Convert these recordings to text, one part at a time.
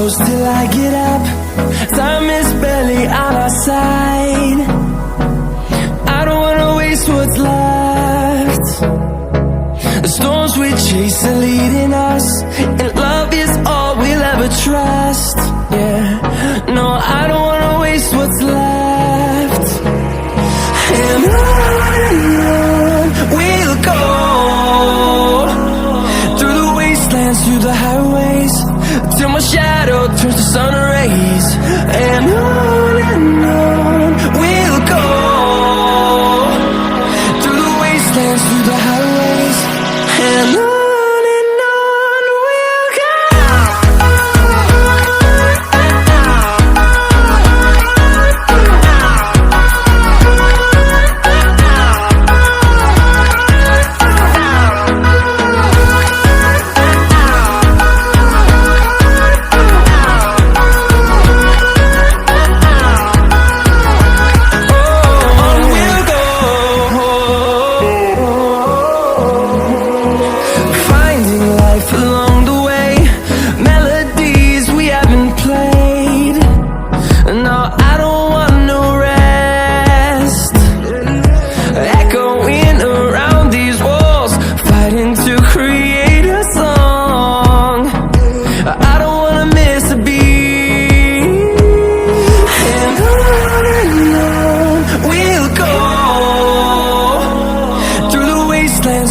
close till I get up. Time is barely on our side. I don't wanna waste what's left. The storms we chase are leading us, and love is all we'll ever trust. Yeah, no, I don't wanna waste what's left. And on we'll go, through the wastelands, through the highways, till my shadow turns to sun rays. And on we'll go, through the wastelands, through the highways, and on we'll go.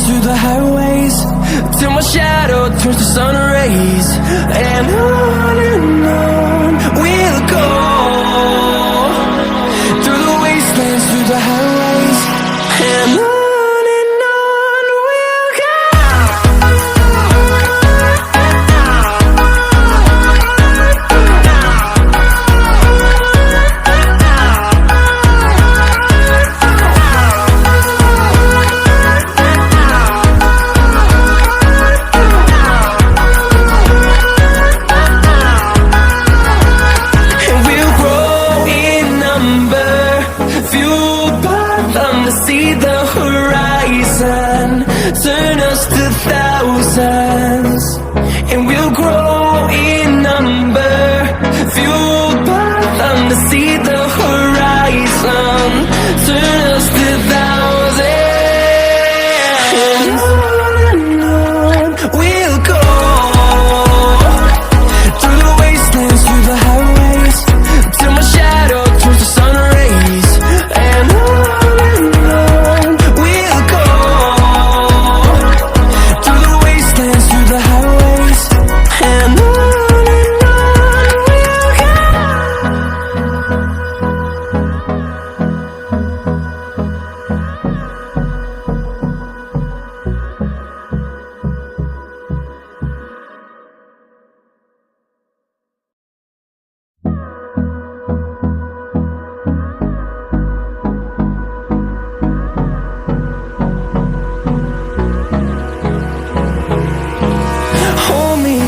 Through the highways, till my shadow turns to sun rays. And on we'll go, through the wastelands, through the highways, and on we'll go. See the horizon, turn us to thousands, and we'll grow in number, fueled by them to see the horizon, turn us to thousands, and on we'll go, through the wastelands, through the highways, till my shadow turns to sun rays. And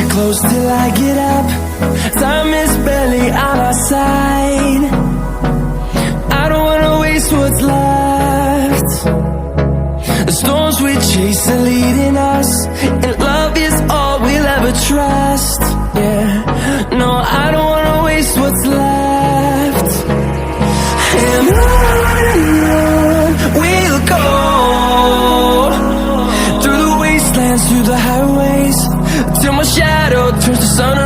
close till I get up. Time is barely on our side. I don't wanna waste what's left. The storms we chase are leading us, and love is all we'll ever trust. Yeah, no, I don't wanna waste what's left. And on we'll go, through the wastelands, through the highways, till my shadow turns to sun